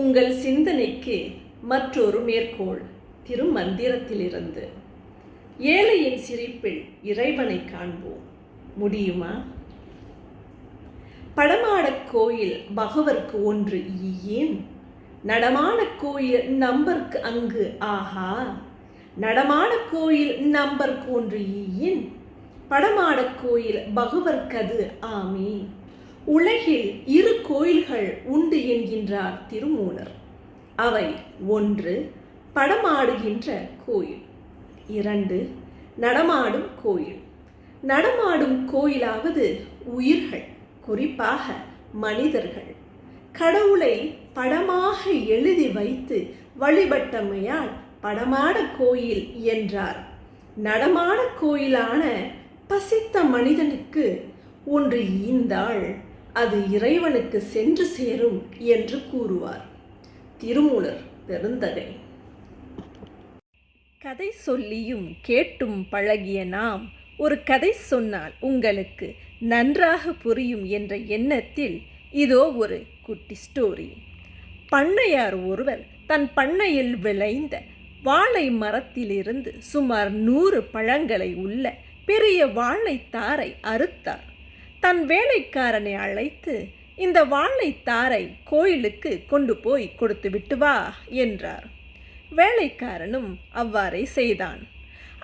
உங்கள் சிந்தனைக்கு மற்றொரு மேற்கோள் திருமந்திரத்திலிருந்து. ஏழையின் சிரிப்பில் இறைவனை காண்போம். முடியுமா? படமாடக் கோயில் பகவர்க்கு ஒன்று ஈயேன், நடமான கோயில் நம்பர்க்கு அங்கு ஆஹா. நடமான கோயில் நம்பர்க்கு ஒன்று ஈயேன், படமாடக் கோயில் பகவர்க்கது ஆமே. உலகில் இரு கோயில்கள் உண்டு என்கின்றார் திருமூலர். அவை: 1 படமாடுகின்ற கோயில், 2 நடமாடும் கோயில். நடமாடும் கோயிலாவது உயிர்கள், குறிப்பாக மனிதர்கள் கடவுளை படமாக எழுதி வைத்து வழிபட்டமையால் படமாட கோயில் என்றார். நடமாட கோயிலான பசித்த மனிதனுக்கு ஒன்று ஈந்தால் அது இறைவனுக்கு சென்று சேரும் என்று கூறுவார் திருமூலர் பெருந்தகை. கதை சொல்லியும் கேட்டும் பழகிய நாம் ஒரு கதை சொன்னால் உங்களுக்கு நன்றாக புரியும் என்ற எண்ணத்தில் இதோ ஒரு குட்டி ஸ்டோரி. பண்ணையார் ஒருவர் தன் பண்ணையில் விளைந்த வாழை மரத்திலிருந்து சுமார் 100 பழங்களை உள்ள பெரிய வாழைத்தாரை அறுத்தார். தன் வேலைக்காரனை அழைத்து, இந்த வாழைத்தாரை கோயிலுக்கு கொண்டு போய் கொடுத்து விட்டு வா என்றார். வேலைக்காரனும் அவ்வாறே செய்தான்.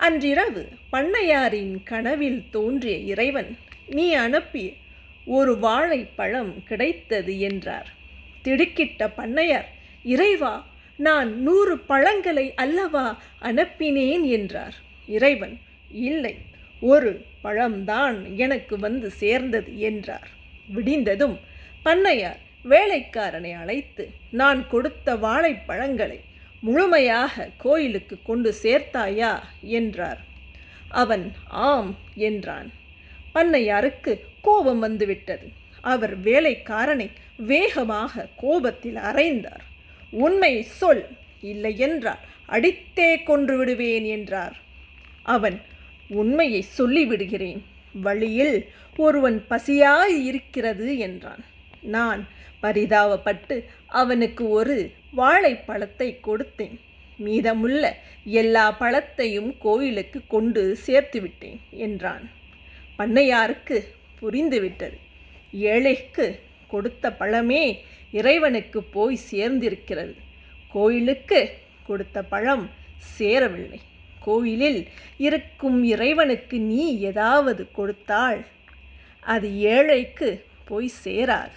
அன்றிரவு பண்ணையாரின் கனவில் தோன்றிய இறைவன், நீ அனுப்பிய ஒரு வாழைப்பழம் கிடைத்தது என்றார். திடுக்கிட்ட பண்ணையார், இறைவா, நான் 100 பழங்களை அல்லவா அனுப்பினேன் என்றார். இறைவன், இல்லை, ஒரு பழம்தான் எனக்கு வந்து சேர்ந்தது என்றார். விடிந்ததும் பண்ணையார் வேலைக்காரனை அழைத்து, நான் கொடுத்த வாழைப்பழங்களை முழுமையாக கோயிலுக்கு கொண்டு சேர்த்தாயா என்றார். அவன் ஆம் என்றான். பண்ணையாருக்கு கோபம் வந்துவிட்டது. அவர் வேலைக்காரனை வேகமாக கோபத்தில் அறைந்தார். உண்மை சொல், இல்லை என்றால் அடித்தே கொன்று விடுவேன் என்றார். அவன், உண்மையை சொல்லிவிடுகிறேன், வழியில் ஒருவன் பசியாய் இருக்கிறது என்றான். நான் பரிதாபப்பட்டு அவனுக்கு ஒரு வாழைப்பழத்தை கொடுத்தேன். மீதமுள்ள எல்லா பழத்தையும் கோயிலுக்கு கொண்டு சேர்த்து விட்டேன் என்றான். பண்ணையாருக்கு புரிந்துவிட்டது. ஏழைக்கு கொடுத்த பழமே இறைவனுக்கு போய் சேர்ந்திருக்கிறது. கோயிலுக்கு கொடுத்த பழம் சேரவில்லை. கோயிலில் இருக்கும் இறைவனுக்கு நீ ஏதாவது கொடுத்தால் அது ஏழைக்கு போய் சேராது.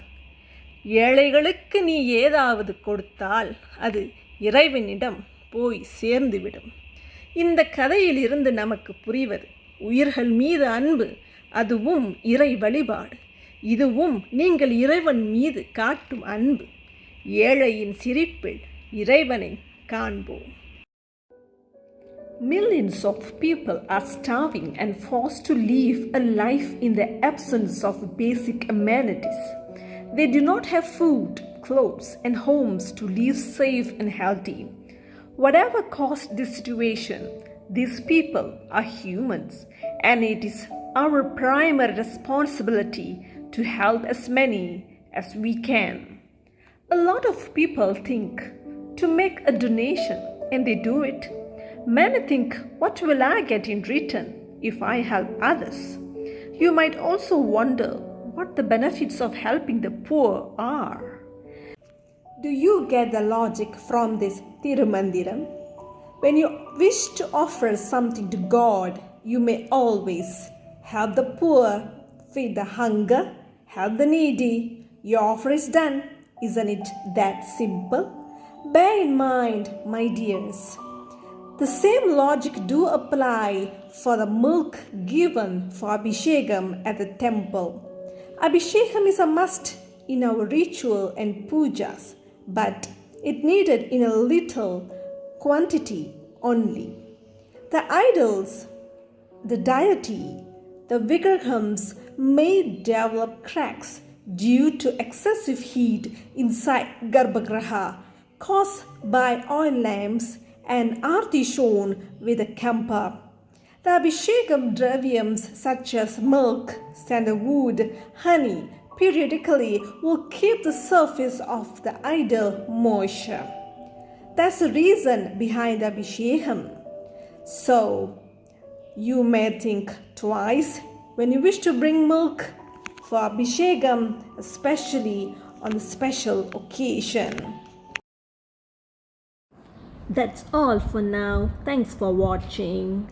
ஏழைகளுக்கு நீ ஏதாவது கொடுத்தால் அது இறைவனிடம் போய் சேர்ந்துவிடும். இந்த கதையில் இருந்து நமக்கு புரிவது, உயிர்கள் மீது அன்பு, அதுவும் இறை வழிபாடு. இதுவும் நீங்கள் இறைவன் மீது காட்டும் அன்பு. ஏழையின் சிரிப்பில் இறைவனை காண்போம். Millions of people are starving and forced to live a life in the absence of basic amenities. They do not have food, clothes, and homes to live safe and healthy. Whatever caused this situation, these people are humans, and it is our primary responsibility to help as many as we can. A lot of people think to make a donation, and they do it. Many think, what will I get in return if I help others? You might also wonder what the benefits of helping the poor are. Do you get the logic from this Tirumandiram? When you wish to offer something to God, you may always help the poor, feed the hunger, help the needy. Your offer is done. Isn't it that simple? Bear in mind, my dears, the same logic do apply for the milk given for Abhishekam at the temple. Abhishekam is a must in our ritual and pujas, but it needed in a little quantity only. The idols, the deity, the vigrahams may develop cracks due to excessive heat inside Garbhagriha caused by oil lamps and arti shown with a kampa. The Abhishekam dravyams such as milk, sandalwood, honey, periodically will keep the surface of the idol moisture. That's the reason behind the Abhishekam. So, you may think twice when you wish to bring milk for Abhishekam, especially on a special occasion. That's all for now. Thanks for watching.